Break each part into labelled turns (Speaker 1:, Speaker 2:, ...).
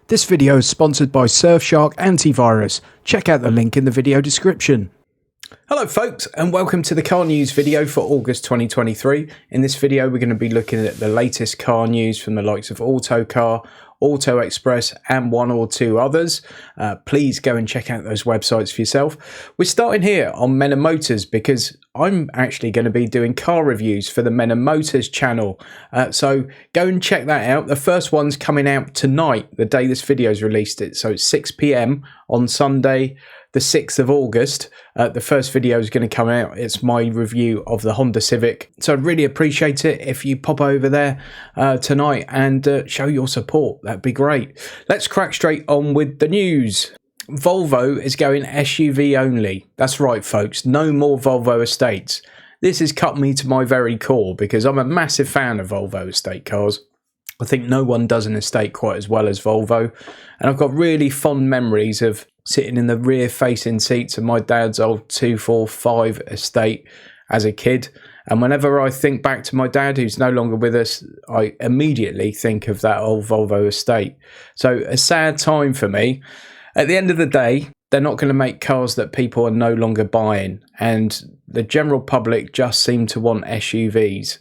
Speaker 1: This video is sponsored by Surfshark Antivirus. Check out the link in the video description. Hello folks, and welcome to the car news video for August 2023. In this video we're going to be looking at the latest car news from the likes of Autocar, Auto Express and one or two others. Please go and check out those websites for yourself. We're starting here on Men & Motors because I'm actually going to be doing car reviews for the Men & Motors channel. So go and check that out. The first one's coming out tonight, the day this video is released. So it's 6 PM on Sunday, the 6th of August. The first video is going to come out. It's my review of the Honda Civic. So I'd really appreciate it if you pop over there tonight and show your support. That'd be great. Let's crack straight on with the news. Volvo is going SUV only. That's right, folks. No more Volvo estates. This has cut me to my very core because I'm a massive fan of Volvo estate cars. I think no one does an estate quite as well as Volvo. And I've got really fond memories of sitting in the rear facing seats of my dad's old 245 estate as a kid. And whenever I think back to my dad, who's no longer with us, I immediately think of that old Volvo estate. So a sad time for me. At the end of the day, they're not going to make cars that people are no longer buying. And the general public just seem to want SUVs.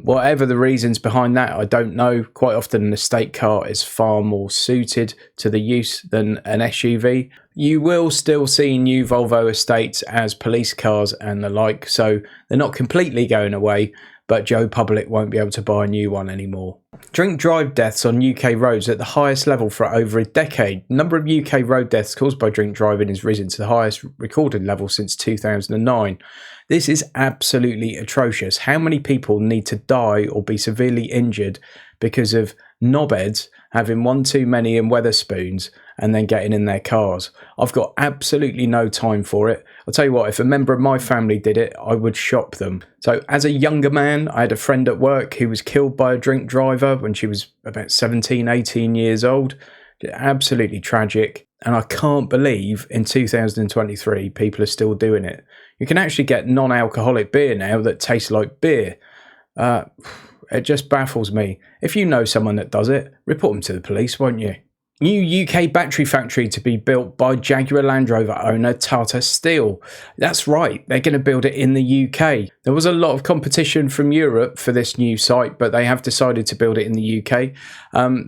Speaker 1: Whatever the reasons behind that, I don't know. Quite often an estate car is far more suited to the use than an SUV. You will still see new Volvo estates as police cars and the like, so they're not completely going away, but Joe Public won't be able to buy a new one anymore. Drink drive deaths on UK roads at the highest level for over a decade. The number of UK road deaths caused by drink driving has risen to the highest recorded level since 2009. This is absolutely atrocious. How many people need to die or be severely injured because of knobheads having one too many in Wetherspoons and then getting in their cars? I've got absolutely no time for it. I'll tell you what, if a member of my family did it, I would shop them. So as a younger man, I had a friend at work who was killed by a drink driver when she was about 17, 18 years old. Absolutely tragic. And I can't believe in 2023 people are still doing it. You can actually get non-alcoholic beer now that tastes like beer. It just baffles me. If you know someone that does it, report them to the police, won't you? New UK battery factory to be built by Jaguar Land Rover owner Tata Steel. That's right, they're going to build it in the UK. There was a lot of competition from Europe for this new site, but they have decided to build it in the UK.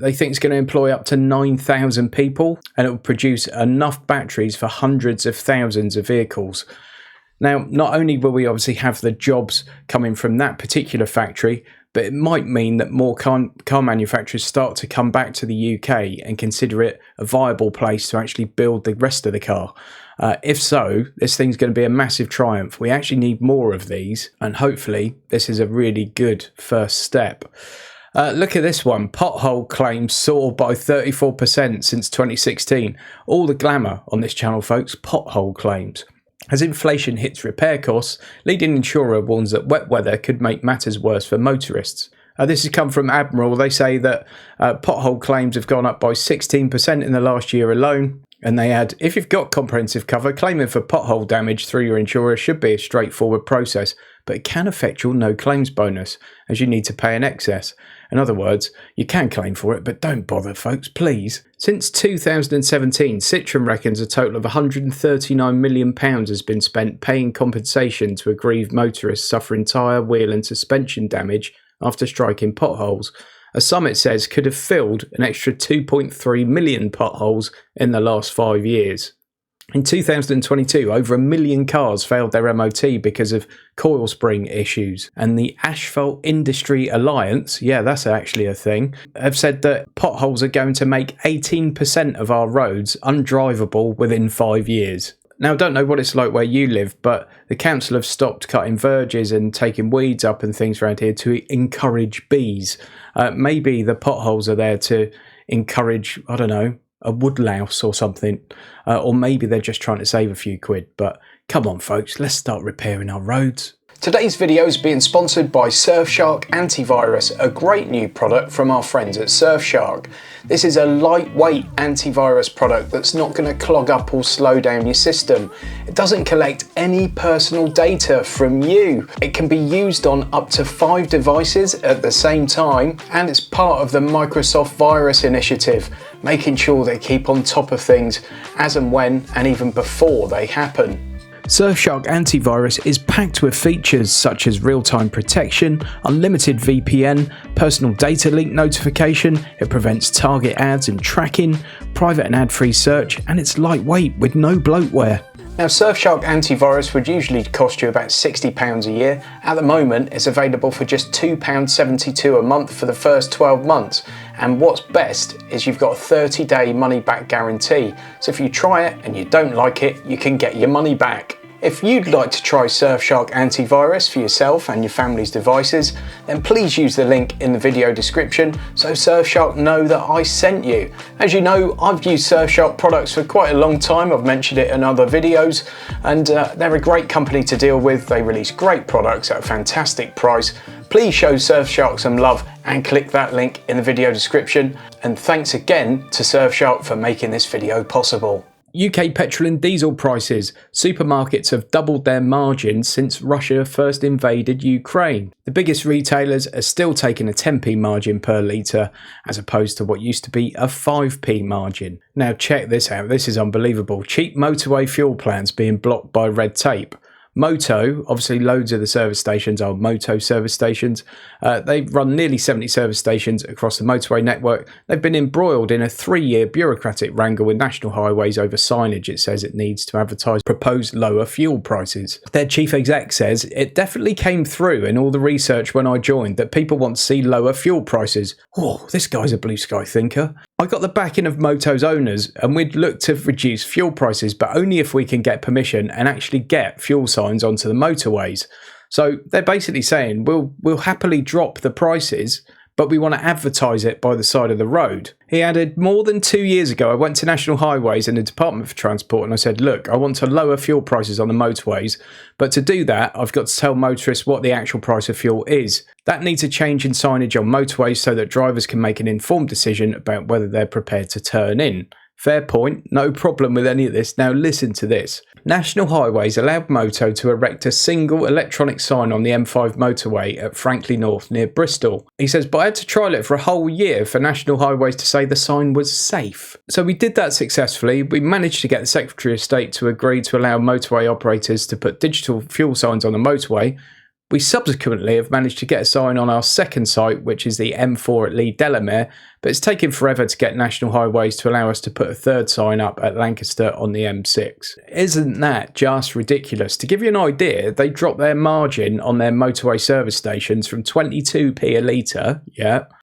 Speaker 1: They think it's going to employ up to 9,000 people, and it will produce enough batteries for hundreds of thousands of vehicles. Now, not only will we obviously have the jobs coming from that particular factory, but it might mean that more car manufacturers start to come back to the UK and consider it a viable place to actually build the rest of the car. If so, this thing's going to be a massive triumph. We actually need more of these, and hopefully this is a really good first step. Look at this one. Pothole claims soar by 34% since 2016. All the glamour on this channel, folks. Pothole claims. As inflation hits repair costs, leading insurer warns that wet weather could make matters worse for motorists. This has come from Admiral. They say that pothole claims have gone up by 16% in the last year alone. And they add, if you've got comprehensive cover, claiming for pothole damage through your insurer should be a straightforward process, but it can affect your no claims bonus, as you need to pay an excess. In other words, you can claim for it, but don't bother, folks, please. Since 2017, Citroën reckons a total of £139 million has been spent paying compensation to aggrieved motorists suffering tyre, wheel and suspension damage after striking potholes. A sum, it says, could have filled an extra 2.3 million potholes in the last 5 years. In 2022, over 1 million cars failed their MOT because of coil spring issues. And the Asphalt Industry Alliance, yeah, that's actually a thing, have said that potholes are going to make 18% of our roads undrivable within 5 years. Now, I don't know what it's like where you live, but the council have stopped cutting verges and taking weeds up and things around here to encourage bees. Maybe the potholes are there to encourage, I don't know, a woodlouse or something, or maybe they're just trying to save a few quid. But come on, folks, let's start repairing our roads. Today's video is being sponsored by Surfshark Antivirus, a great new product from our friends at Surfshark. This is a lightweight antivirus product that's not going to clog up or slow down your system. It doesn't collect any personal data from you. It can be used on up to 5 devices at the same time, and it's part of the Microsoft Virus Initiative, making sure they keep on top of things as and when and even before they happen. Surfshark Antivirus is packed with features such as real-time protection, unlimited VPN, personal data leak notification, it prevents target ads and tracking, private and ad-free search, and it's lightweight with no bloatware. Now, Surfshark Antivirus would usually cost you about £60 a year. At the moment, it's available for just £2.72 a month for the first 12 months. And what's best is you've got a 30-day money-back guarantee. So if you try it and you don't like it, you can get your money back. If you'd like to try Surfshark Antivirus for yourself and your family's devices, then please use the link in the video description so Surfshark know that I sent you. As you know, I've used Surfshark products for quite a long time. I've mentioned it in other videos, and they're a great company to deal with. They release great products at a fantastic price. Please show Surfshark some love and click that link in the video description. And thanks again to Surfshark for making this video possible. UK petrol and diesel prices. Supermarkets have doubled their margins since Russia first invaded Ukraine. The biggest retailers are still taking a 10p margin per litre as opposed to what used to be a 5p margin. Now check this out, this is unbelievable. Cheap motorway fuel plans being blocked by red tape. Moto, obviously loads of the service stations are Moto service stations. They run nearly 70 service stations across the motorway network. They've been embroiled in a 3-year bureaucratic wrangle with National Highways over signage it says it needs to advertise proposed lower fuel prices. Their chief exec says it definitely came through in all the research when I joined that people want to see lower fuel prices. Oh, this guy's a blue sky thinker. I got the backing of Moto's owners and we'd look to reduce fuel prices, but only if we can get permission and actually get fuel signs onto the motorways. So they're basically saying we'll happily drop the prices, but we want to advertise it by the side of the road. He added, more than 2 years ago, I went to National Highways and the Department for Transport and I said, look, I want to lower fuel prices on the motorways, but to do that, I've got to tell motorists what the actual price of fuel is. That needs a change in signage on motorways so that drivers can make an informed decision about whether they're prepared to turn in. Fair point, no problem with any of this. Now listen to this. National Highways allowed Moto to erect a single electronic sign on the M5 motorway at Franklin North near Bristol. He says, but I had to trial it for a whole year for National Highways to say the sign was safe. So we did that successfully. We managed to get the Secretary of State to agree to allow motorway operators to put digital fuel signs on the motorway. We subsequently have managed to get a sign on our second site, which is the M4 at Lee Delamere, but it's taken forever to get National Highways to allow us to put a third sign up at Lancaster on the M6. Isn't that just ridiculous? To give you an idea, they dropped their margin on their motorway service stations from 22p a litre,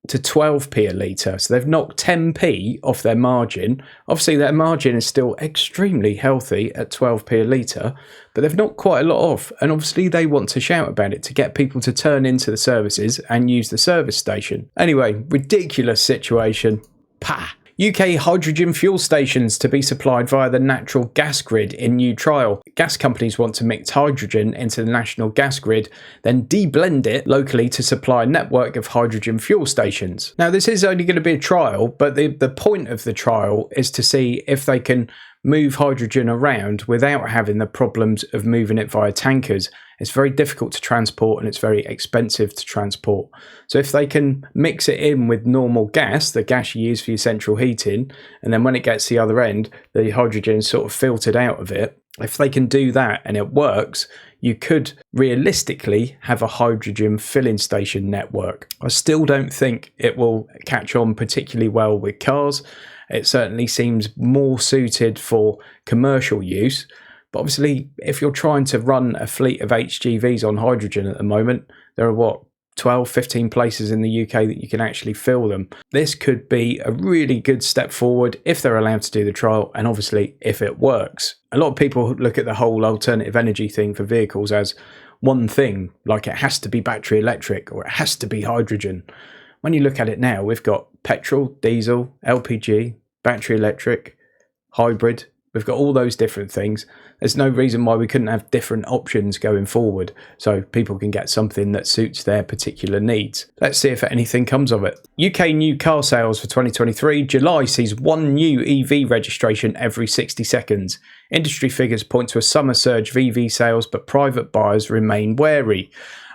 Speaker 1: to 12p a litre. So they've knocked 10p off their margin. Obviously their margin is still extremely healthy at 12p a litre, but they've knocked quite a lot off, and obviously they want to shout about it to get people to turn into the services and use the service station. Anyway, ridiculous situation. Pah! UK hydrogen fuel stations to be supplied via the natural gas grid in new trial. Gas companies want to mix hydrogen into the national gas grid, then deblend it locally to supply a network of hydrogen fuel stations. Now this is only going to be a trial, but the point of the trial is to see if they can move hydrogen around without having the problems of moving it via tankers. It's very difficult to transport and it's very expensive to transport. So if they can mix it in with normal gas, the gas you use for your central heating, and then when it gets to the other end, the hydrogen is sort of filtered out of it. If they can do that and it works, you could realistically have a hydrogen filling station network. I still don't think it will catch on particularly well with cars. It certainly seems more suited for commercial use. But obviously, if you're trying to run a fleet of HGVs on hydrogen at the moment, there are 12, 15 places in the UK that you can actually fill them. This could be a really good step forward if they're allowed to do the trial, and obviously if it works. A lot of people look at the whole alternative energy thing for vehicles as one thing, like it has to be battery electric or it has to be hydrogen. When you look at it now, we've got petrol, diesel, LPG, battery electric, hybrid, We've got all those different things. There's no reason why we couldn't have different options going forward so people can get something that suits their particular needs. Let's see if anything comes of it. UK new car sales for 2023. July sees one new EV registration every 60 seconds. Industry figures point to a summer surge of EV sales, but private buyers remain wary.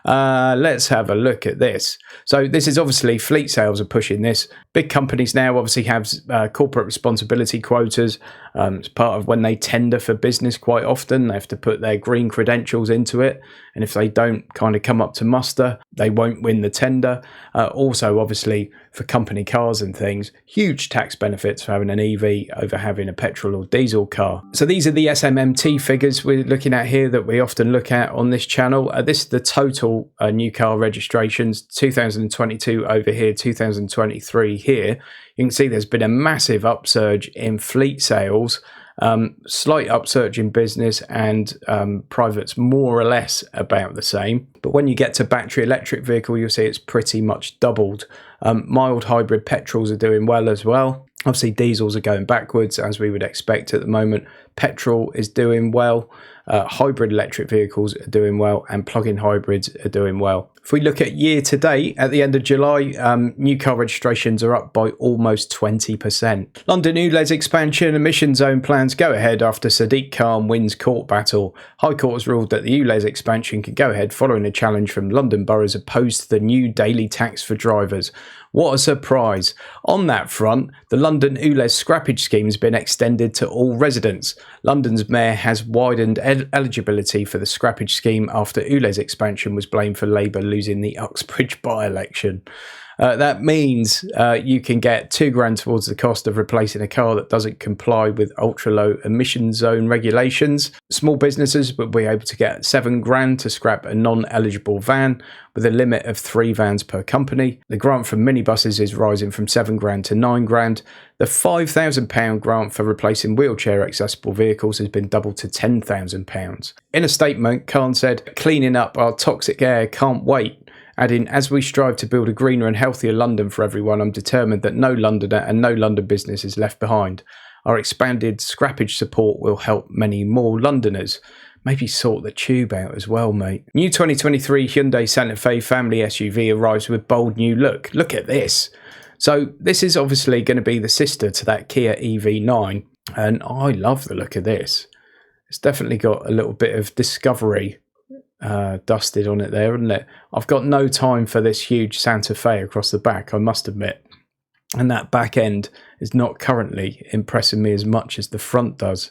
Speaker 1: Let's have a look at this. So this is obviously fleet sales are pushing this. Big companies now obviously have corporate responsibility quotas. It's part of when they tender for business quite often. They have to put their green credentials into it. And if they don't kind of come up to muster, they won't win the tender. Also, obviously, for company cars and things, huge tax benefits for having an EV over having a petrol or diesel car. So these are the SMMT figures we're looking at here that we often look at on this channel. This is the total new car registrations, 2022 over here, 2023 here. You can see there's been a massive upsurge in fleet sales, slight upsurge in business, and privates more or less about the same. But when you get to battery electric vehicle, you'll see it's pretty much doubled. Mild hybrid petrols are doing well as well. Obviously, diesels are going backwards, as we would expect at the moment. Petrol is doing well. Hybrid electric vehicles are doing well, and plug-in hybrids are doing well. If we look at year to date, at the end of July, new car registrations are up by almost 20%. London ULEZ expansion emission zone plans go ahead after Sadiq Khan wins court battle. High Court has ruled that the ULEZ expansion can go ahead following a challenge from London boroughs opposed to the new daily tax for drivers. What a surprise. On that front, the London ULEZ scrappage scheme has been extended to all residents. London's mayor has widened eligibility for the scrappage scheme after ULEZ expansion was blamed for Labour losing the Uxbridge by-election. That means you can get £2,000 towards the cost of replacing a car that doesn't comply with ultra-low emission zone regulations. Small businesses will be able to get £7,000 to scrap a non-eligible van with a limit of 3 vans per company. The grant for minibuses is rising from £7,000 to £9,000. The £5,000 grant for replacing wheelchair accessible vehicles has been doubled to £10,000. In a statement, Khan said, "Cleaning up our toxic air can't wait," adding, "As we strive to build a greener and healthier London for everyone, I'm determined that no Londoner and no London business is left behind. Our expanded scrappage support will help many more Londoners." Maybe sort the tube out as well, mate. New 2023 Hyundai Santa Fe family SUV arrives with bold new look. Look at this. So this is obviously going to be the sister to that Kia EV9, and I love the look of this. It's definitely got a little bit of discovery dusted on it there, isn't it? I've got no time for this huge Santa Fe across the back, I must admit. And that back end is not currently impressing me as much as the front does,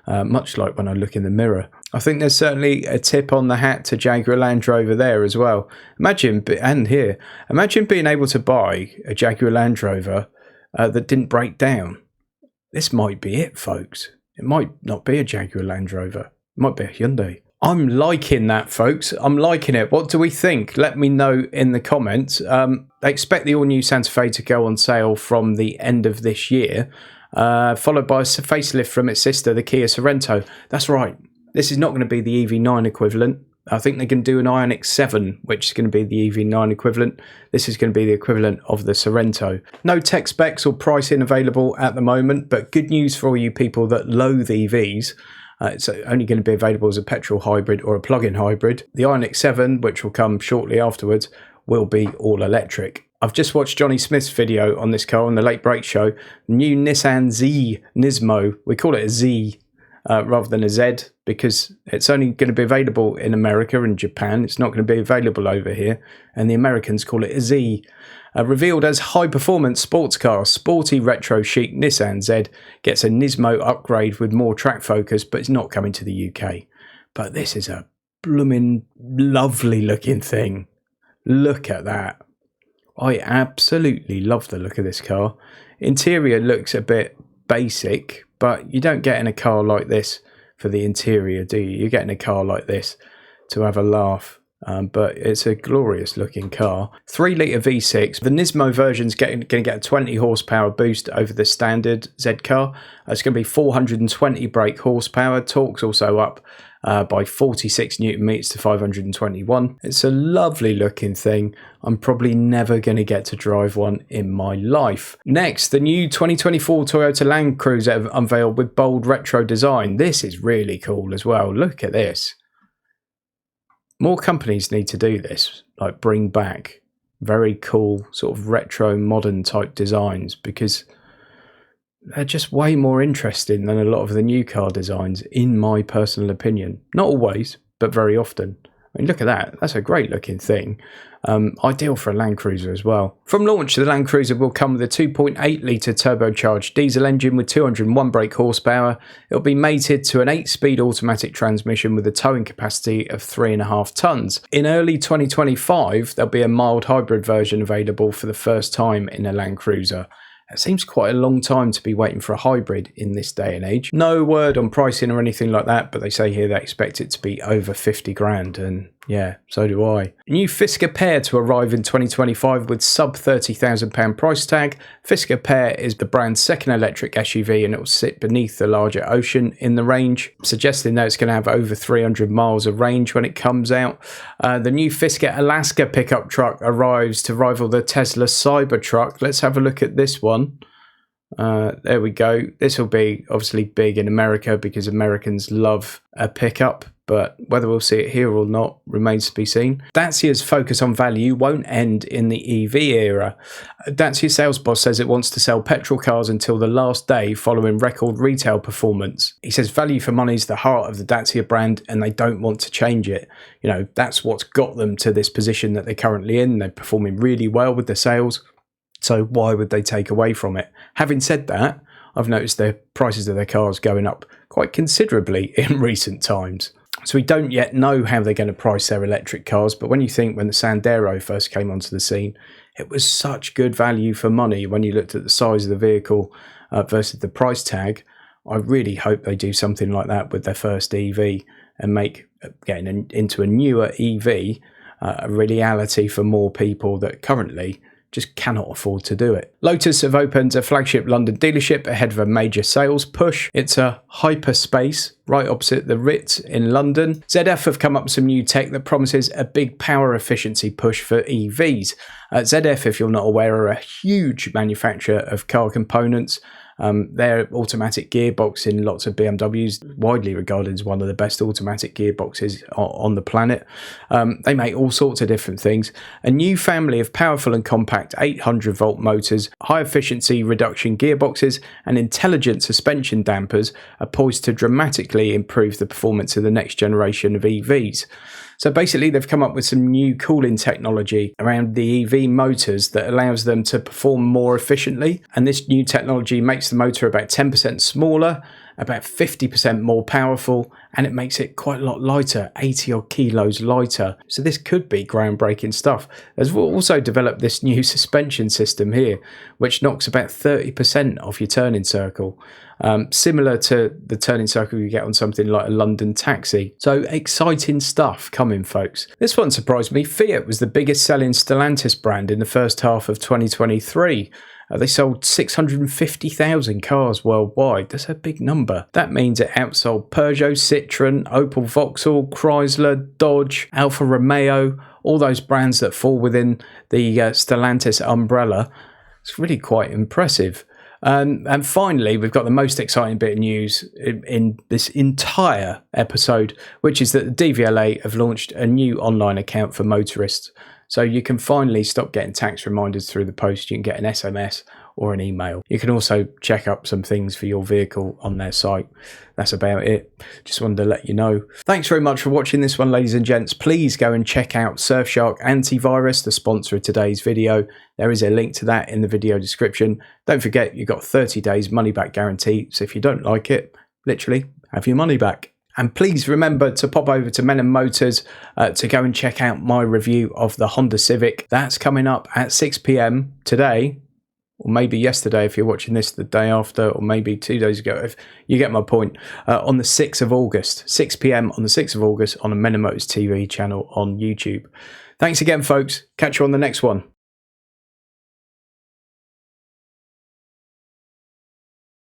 Speaker 1: much like when I look in the mirror. I think there's certainly a tip on the hat to Jaguar Land Rover there as well. Imagine being able to buy a Jaguar Land Rover that didn't break down. This might be it, folks. It might not be a Jaguar Land Rover. It might be a Hyundai. I'm liking that, folks. I'm liking it. What do we think? Let me know in the comments. They expect the all-new Santa Fe to go on sale from the end of this year, followed by a facelift from its sister, the Kia Sorento. That's right. This is not going to be the EV9 equivalent. I think they can do an Ioniq 7, which is going to be the EV9 equivalent. This is going to be the equivalent of the Sorento. No tech specs or pricing available at the moment, but good news for all you people that loathe EVs. It's only going to be available as a petrol hybrid or a plug-in hybrid. The Ioniq 7, which will come shortly afterwards, will be all electric. I've just watched Johnny Smith's video on this car on the Late Break Show. New Nissan Z Nismo. We call it a Z rather than a Z because it's only going to be available in America and Japan. It's not going to be available over here. And the Americans call it a Z. Revealed as high-performance sports car, sporty retro chic Nissan Z gets a Nismo upgrade with more track focus, but it's not coming to the UK. But this is a blooming lovely looking thing. Look at that. I absolutely love the look of this car. Interior looks a bit basic, but you don't get in a car like this for the interior, do you? You get in a car like this to have a laugh. But it's a glorious looking car. 3-litre V6. The Nismo version's going to get a 20 horsepower boost over the standard Z car. It's going to be 420 brake horsepower. Torque's also up by 46 newton meters to 521. It's a lovely looking thing. I'm probably never going to get to drive one in my life. Next, the new 2024 Toyota Land Cruiser unveiled with bold retro design. This is really cool as well. Look at this. More companies need to do this, like bring back very cool sort of retro modern type designs, because they're just way more interesting than a lot of the new car designs, in my personal opinion. Not always, but very often. I mean, look at that. That's a great looking thing. Ideal for a Land Cruiser as well. From launch, the Land Cruiser will come with a 2.8 litre turbocharged diesel engine with 201 brake horsepower. It'll be mated to an 8-speed automatic transmission with a towing capacity of 3.5 tonnes. In early 2025, there'll be a mild hybrid version available for the first time in a Land Cruiser. It seems quite a long time to be waiting for a hybrid in this day and age. No word on pricing or anything like that, but they say here they expect it to be over 50 grand, and yeah, so do I. New Fisker Pear to arrive in 2025 with sub £30,000 price tag. Fisker Pear is the brand's second electric SUV, and it will sit beneath the larger Ocean in the range, suggesting that it's going to have over 300 miles of range when it comes out. The new Fisker Alaska pickup truck arrives to rival the Tesla Cybertruck. Let's have a look at this one. There we go. This will be obviously big in America because Americans love a pickup, but whether we'll see it here or not remains to be seen. Dacia's focus on value won't end in the EV era. Dacia sales boss says it wants to sell petrol cars until the last day following record retail performance. He says value for money is the heart of the Dacia brand and they don't want to change it. You know, that's what's got them to this position that they're currently in. They're performing really well with the sales. So why would they take away from it? Having said that, I've noticed the prices of their cars going up quite considerably in recent times. So we don't yet know how they're going to price their electric cars, but when you think when the Sandero first came onto the scene, it was such good value for money when you looked at the size of the vehicle versus the price tag. I really hope they do something like that with their first EV and make getting into a newer EV a reality for more people that currently just cannot afford to do it. Lotus have opened a flagship London dealership ahead of a major sales push. It's a hyperspace right opposite the Ritz in London. ZF have come up with some new tech that promises a big power efficiency push for EVs. ZF, if you're not aware, are a huge manufacturer of car components. Their automatic gearbox in lots of BMWs, widely regarded as one of the best automatic gearboxes on the planet. They make all sorts of different things. A new family of powerful and compact 800-volt motors, high-efficiency reduction gearboxes, and intelligent suspension dampers are poised to dramatically improve the performance of the next generation of EVs. So basically, they've come up with some new cooling technology around the EV motors that allows them to perform more efficiently. And this new technology makes the motor about 10% smaller, about 50% more powerful, and it makes it quite a lot lighter, 80 odd kilos lighter. So this could be groundbreaking stuff. They've also developed this new suspension system here, which knocks about 30% off your turning circle. Similar to the turning circle you get on something like a London taxi. So exciting stuff coming, folks. This one surprised me. Fiat was the biggest selling Stellantis brand in the first half of 2023. They sold 650,000 cars worldwide. That's a big number. That means it outsold Peugeot, Citroën, Opel Vauxhall, Chrysler, Dodge, Alfa Romeo, all those brands that fall within the Stellantis umbrella. It's really quite impressive. And finally, we've got the most exciting bit of news in this entire episode, which is that the DVLA have launched a new online account for motorists. So you can finally stop getting tax reminders through the post. You can get an SMS or an email. You can also check up some things for your vehicle on their site. That's about it. Just wanted to let you know. Thanks very much for watching this one, ladies and gents. Please go and check out Surfshark Antivirus, the sponsor of today's video. There is a link to that in the video description. Don't forget, you've got 30 days money back guarantee. So if you don't like it, literally have your money back. And please remember to pop over to Men and Motors to go and check out my review of the Honda Civic. That's coming up at 6 p.m. today, or maybe yesterday if you're watching this the day after, or maybe 2 days ago. If you get my point, on the 6th of August, 6 p.m. on the 6th of August on a Men and Motors TV channel on YouTube. Thanks again, folks. Catch you on the next one.